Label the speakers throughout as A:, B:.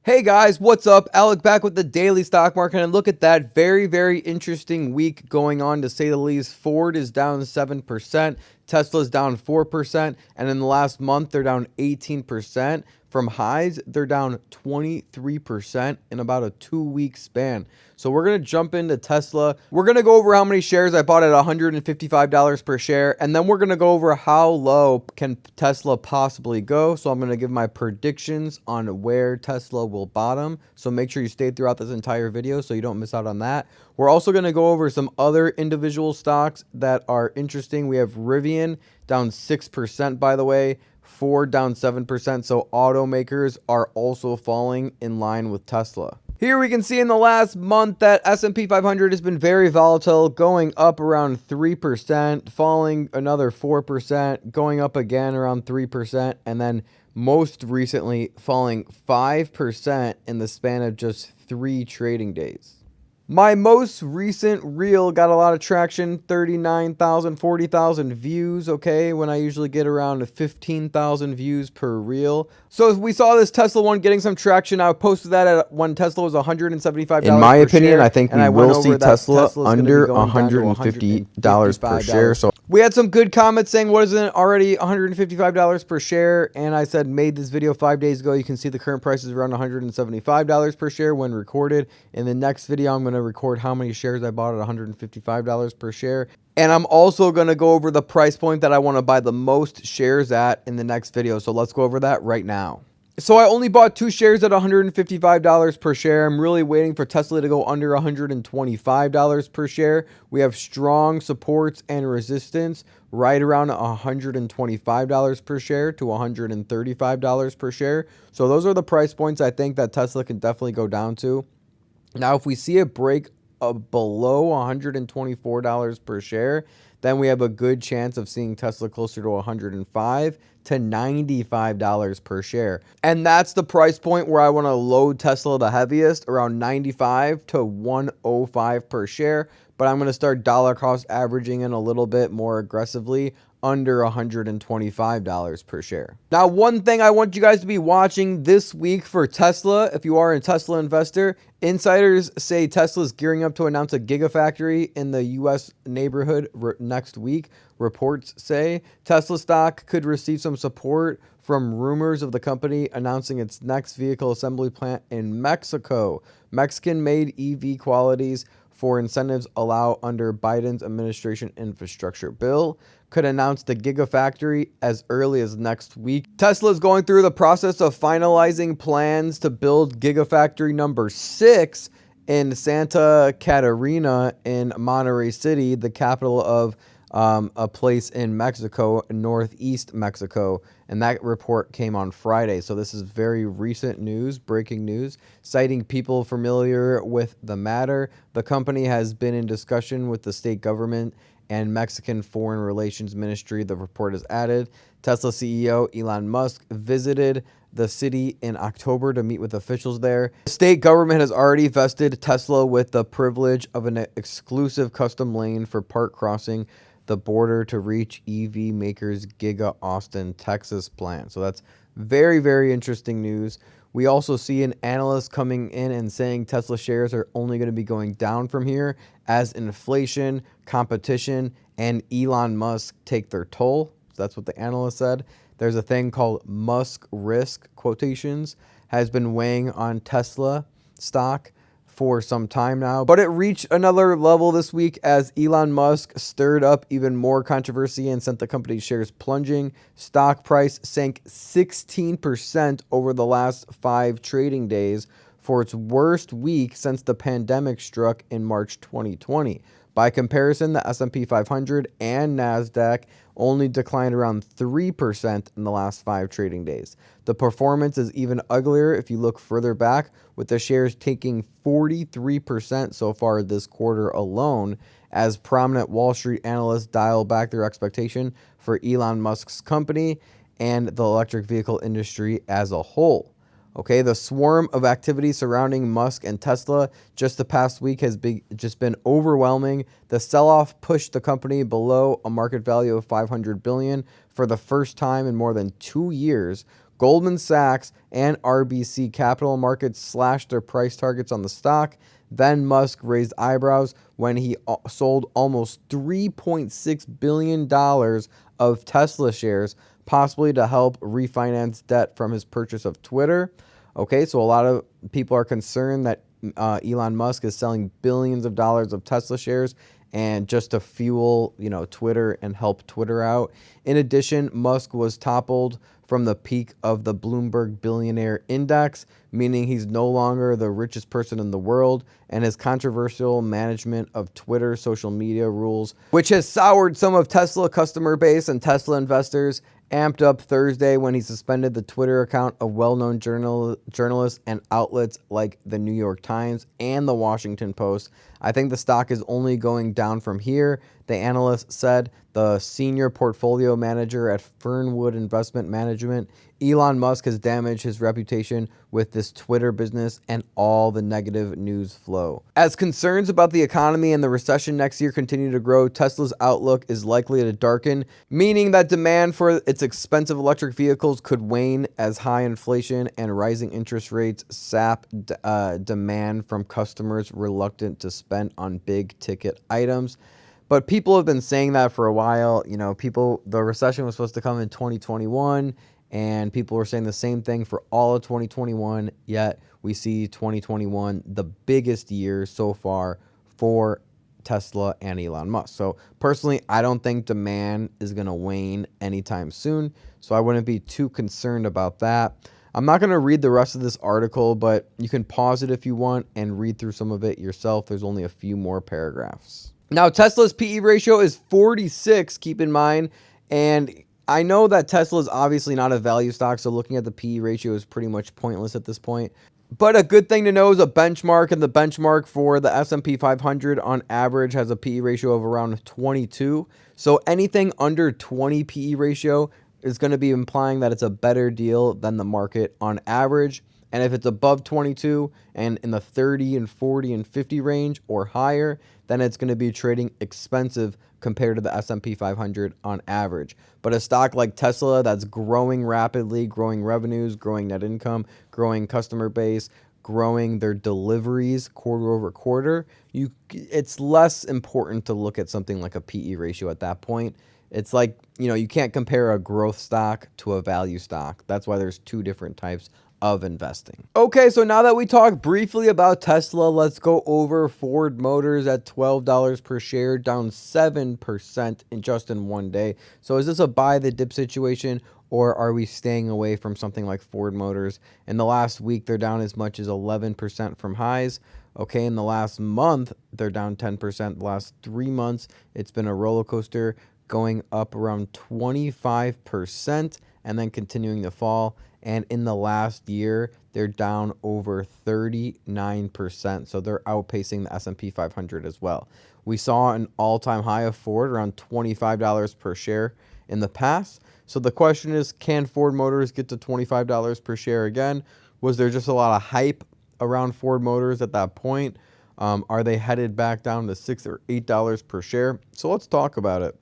A: Hey guys, what's up? Alec back with the daily stock market, and look at that. Very interesting week going on, to say the least. Ford is down 7%, Tesla's down 4%, and in the last month they're down 18%. From highs, they're down 23% in about a 2-week span. So we're going to jump into Tesla. We're going to go over how many shares I bought at $155 per share, and then we're going to go over how low can Tesla possibly go. So I'm going to give my predictions on where Tesla will bottom. So make sure you stay throughout this entire video so you don't miss out on that. We're also going to go over some other individual stocks that are interesting. We have Rivian down 6%, by the way. Ford down 7%, so automakers are also falling in line with Tesla. Here we can see in the last month that S&P 500 has been very volatile, going up around 3%, falling another 4%, going up again around 3%, and then most recently falling 5% in the span of just 3 trading days. My most recent reel got a lot of traction, 39,000, 40,000 views, okay, when I usually get around 15,000 views per reel. So we saw this Tesla one getting some traction. I posted that at when Tesla was $175
B: In my
A: per
B: opinion,
A: share,
B: I think we will see Tesla under $150 per share. So
A: we had some good comments saying, what isn't already $155 per share? And I said, made this video 5 days ago. You can see the current price is around $175 per share when recorded. In the next video, I'm going to record how many shares I bought at $155 per share. And I'm also going to go over the price point that I want to buy the most shares at in the next video. So let's go over that right now. So I only bought 2 shares at $155 per share. I'm really waiting for Tesla to go under $125 per share. We have strong supports and resistance right around $125 per share to $135 per share. So those are the price points I think that Tesla can definitely go down to. Now, if we see it break below $124 per share, then we have a good chance of seeing Tesla closer to $105 to $95 per share. And that's the price point where I want to load Tesla the heaviest, around $95 to $105 per share. But I'm going to start dollar cost averaging in a little bit more aggressively, under $125 per share. Now, one thing I want you guys to be watching this week for Tesla, if you are a Tesla investor, insiders say Tesla's gearing up to announce a gigafactory in the U.S. neighborhood next week. Reports say Tesla stock could receive some support from rumors of the company announcing its next vehicle assembly plant in Mexico. Mexican-made EV qualities for incentives allow under Biden's administration infrastructure bill could announce the Gigafactory as early as next week. Tesla is going through the process of finalizing plans to build Gigafactory number 6 in Santa Catarina in Monterrey City, the capital of a place in Mexico, northeast Mexico, and that report came on Friday. So this is very recent news, breaking news, citing people familiar with the matter. The company has been in discussion with the state government and Mexican Foreign Relations Ministry, the report is added. Tesla CEO Elon Musk visited the city in October to meet with officials there. The state government has already vested Tesla with the privilege of an exclusive custom lane for park crossing the border to reach EV makers Giga Austin, Texas plant. So that's very interesting news. We also see an analyst coming in and saying Tesla shares are only going to be going down from here as inflation, competition, and Elon Musk take their toll. So that's what the analyst said. There's a thing called Musk risk, quotations, has been weighing on Tesla stock for some time now, but it reached another level this week as Elon Musk stirred up even more controversy and sent the company's shares plunging. Stock price sank 16% over the last 5 trading days for its worst week since the pandemic struck in March 2020. By comparison, the S&P 500 and NASDAQ only declined around 3% in the last 5 trading days. The performance is even uglier if you look further back, with the shares taking 43% so far this quarter alone, as prominent Wall Street analysts dial back their expectation for Elon Musk's company and the electric vehicle industry as a whole. Okay, the swarm of activity surrounding Musk and Tesla just the past week has just been overwhelming. The sell-off pushed the company below a market value of $500 billion for the first time in more than 2 years, Goldman Sachs and RBC Capital Markets slashed their price targets on the stock. Then Musk raised eyebrows when he sold almost $3.6 billion of Tesla shares, possibly to help refinance debt from his purchase of Twitter. Okay, so a lot of people are concerned that Elon Musk is selling billions of dollars of Tesla shares and just to fuel, Twitter and help Twitter out. In addition, Musk was toppled from the peak of the Bloomberg Billionaire Index, meaning he's no longer the richest person in the world, and his controversial management of Twitter social media rules, which has soured some of Tesla customer base and Tesla investors, amped up Thursday when he suspended the Twitter account of well-known journalists and outlets like the New York Times and the Washington Post. I think the stock is only going down from here, the analyst said. The senior portfolio manager at Fernwood Investment Management. Elon Musk has damaged his reputation with this Twitter business and all the negative news flow. As concerns about the economy and the recession next year continue to grow, Tesla's outlook is likely to darken, meaning that demand for its expensive electric vehicles could wane as high inflation and rising interest rates sap demand from customers reluctant to spend on big ticket items. But people have been saying that for a while. The recession was supposed to come in 2021, and people were saying the same thing for all of 2021, yet we see 2021 the biggest year so far for Tesla and Elon Musk. So personally, I don't think demand is going to wane anytime soon, so I wouldn't be too concerned about that. I'm not going to read the rest of this article, but you can pause it if you want and read through some of it yourself. There's only a few more paragraphs. Now, Tesla's PE ratio is 46, keep in mind, and I know that Tesla is obviously not a value stock, so looking at the PE ratio is pretty much pointless at this point. But a good thing to know is a benchmark, and the benchmark for the S&P 500 on average has a PE ratio of around 22. So anything under 20 PE ratio is going to be implying that it's a better deal than the market on average. And if it's above 22 and in the 30 and 40 and 50 range or higher, then it's going to be trading expensive compared to the S&P 500 on average. But a stock like Tesla that's growing rapidly, growing revenues, growing net income, growing customer base, growing their deliveries quarter over quarter, it's less important to look at something like a PE ratio at that point. It's like, you can't compare a growth stock to a value stock. That's why there's two different types of investing. Okay, so now that we talked briefly about Tesla, let's go over Ford Motors at $12 per share, down 7% in one day. So is this a buy the dip situation, or are we staying away from something like Ford Motors? In the last week, they're down as much as 11% from highs. Okay, in the last month, they're down 10%. The last 3 months, it's been a roller coaster, going up around 25% and then continuing to fall. And in the last year, they're down over 39%. So they're outpacing the S&P 500 as well. We saw an all-time high of Ford around $25 per share in the past. So the question is, can Ford Motors get to $25 per share again? Was there just a lot of hype around Ford Motors at that point? Are they headed back down to $6 or $8 per share? So let's talk about it.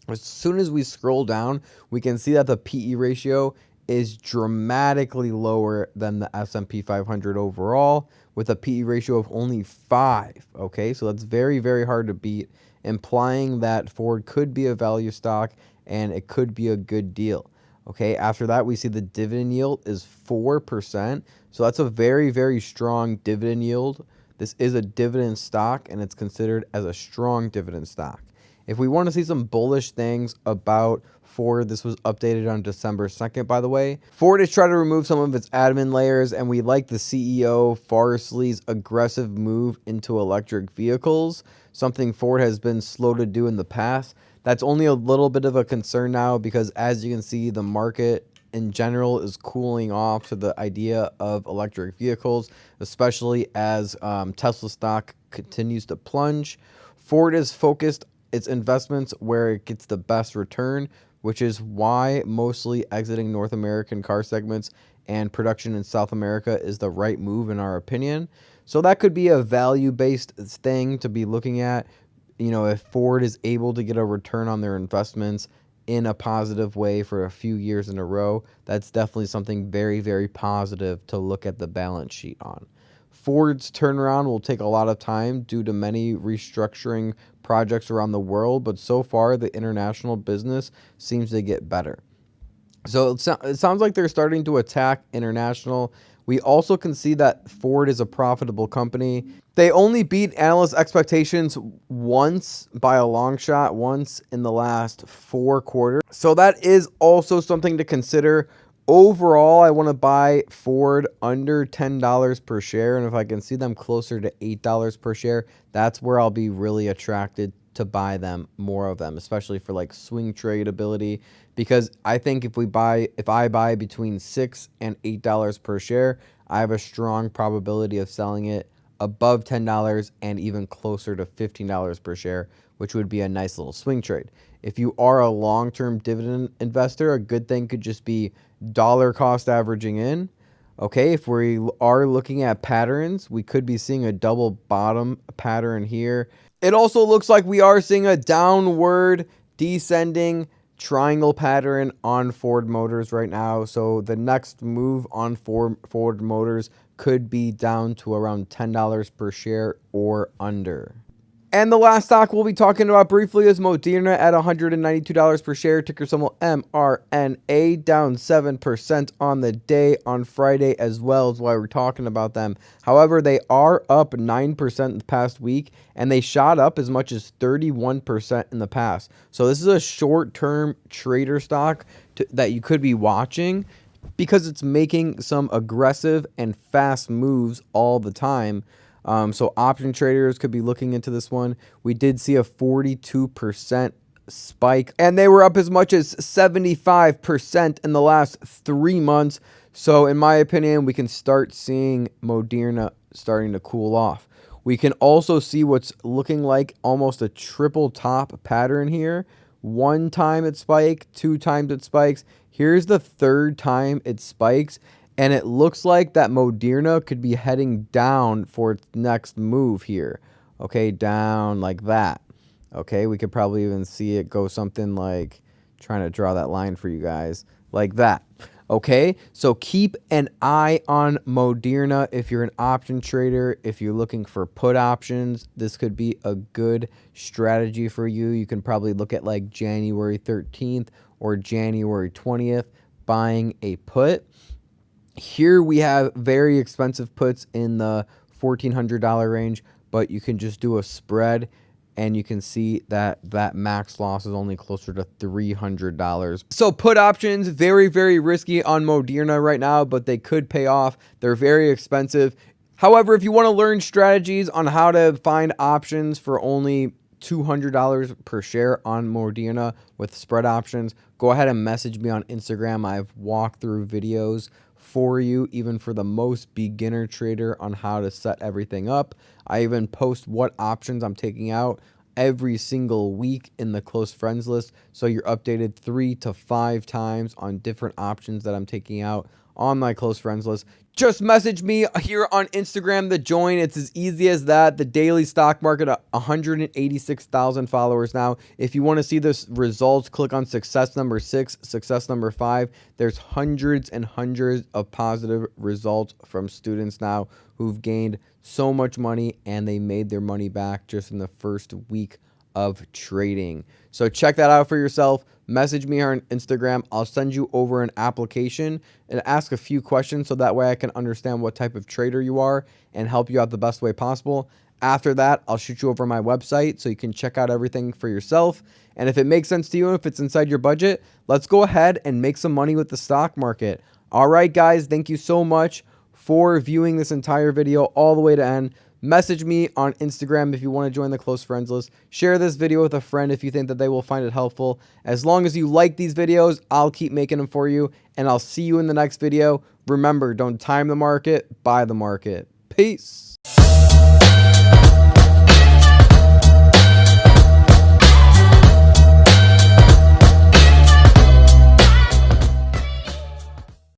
A: As soon as we scroll down, we can see that the PE ratio is dramatically lower than the S&P 500 overall, with a PE ratio of only 5. Okay, so that's very, very hard to beat, implying that Ford could be a value stock and it could be a good deal. Okay, after that, we see the dividend yield is 4%. So that's a very, very strong dividend yield. This is a dividend stock, and it's considered as a strong dividend stock. If we want to see some bullish things about Ford, this was updated on December 2nd, by the way. Ford has tried to remove some of its admin layers, and we like the CEO, Forrester's aggressive move into electric vehicles, something Ford has been slow to do in the past. That's only a little bit of a concern now because, as you can see, the market in general is cooling off to the idea of electric vehicles, especially as Tesla stock continues to plunge. Ford is focused its investments where it gets the best return, which is why mostly exiting North American car segments and production in South America is the right move in our opinion. So that could be a value-based thing to be looking at. If Ford is able to get a return on their investments in a positive way for a few years in a row, that's definitely something very, very positive to look at the balance sheet on. Ford's turnaround will take a lot of time due to many restructuring projects around the world, but so far the international business seems to get better. So it sounds like they're starting to attack international. We also can see that Ford is a profitable company. They only beat analyst expectations once by a long shot, once in the last 4 quarters. So that is also something to consider. Overall, I want to buy Ford under $10 per share. And if I can see them closer to $8 per share, that's where I'll be really attracted to buy them, more of them, especially for like swing trade ability, because I think if I buy between $6 and $8 per share, I have a strong probability of selling it above $10 and even closer to $15 per share, which would be a nice little swing trade. If you are a long-term dividend investor, a good thing could just be dollar cost averaging in. Okay, if we are looking at patterns, we could be seeing a double bottom pattern here. It also looks like we are seeing a downward descending triangle pattern on Ford Motors right now. So the next move on Ford Motors could be down to around $10 per share or under. And the last stock we'll be talking about briefly is Moderna at $192 per share, ticker symbol MRNA, down 7% on the day on Friday as well, is why we're talking about them. However, they are up 9% the past week, and they shot up as much as 31% in the past. So this is a short-term trader stock that you could be watching because it's making some aggressive and fast moves all the time. So option traders could be looking into this one. We did see a 42% spike, and they were up as much as 75% in the last 3 months. So in my opinion, we can start seeing Moderna starting to cool off. We can also see what's looking like almost a triple top pattern here. 1 time it spiked, 2 times it spikes. Here's the 3rd time it spikes. And it looks like that Moderna could be heading down for its next move here. Okay, down like that. Okay, we could probably even see it go something like, trying to draw that line for you guys, like that. Okay, so keep an eye on Moderna if you're an option trader. If you're looking for put options, this could be a good strategy for you. You can probably look at like January 13th or January 20th, buying a put. Here we have very expensive puts in the $1,400 range, but you can just do a spread and you can see that that max loss is only closer to $300. So put options, very, very risky on Moderna right now, but they could pay off. They're very expensive. However, if you want to learn strategies on how to find options for only $200 per share on Moderna with spread options, go ahead and message me on Instagram. I have walkthrough videos for you, even for the most beginner trader, on how to set everything up. I even post what options I'm taking out every single week in the close friends list, so you're updated 3 to 5 times on different options that I'm taking out on my close friends list. Just message me here on Instagram to join. It's as easy as that. The daily stock market, 186,000 followers now. If you want to see the results, click on success number 6, success number 5. There's hundreds and hundreds of positive results from students now who've gained so much money, and they made their money back just in the first week of trading. So check that out for yourself. Message me on Instagram. I'll send you over an application and ask a few questions so that way I can understand what type of trader you are and help you out the best way possible. After that, I'll shoot you over my website so you can check out everything for yourself. And if it makes sense to you, if it's inside your budget, let's go ahead and make some money with the stock market. All right, guys, thank you so much for viewing this entire video all the way to end. Message me on Instagram if you want to join the close friends list. Share this video with a friend if you think that they will find it helpful. As long as you like these videos, I'll keep making them for you, and I'll see you in the next video. Remember, don't time the market, buy the market. Peace.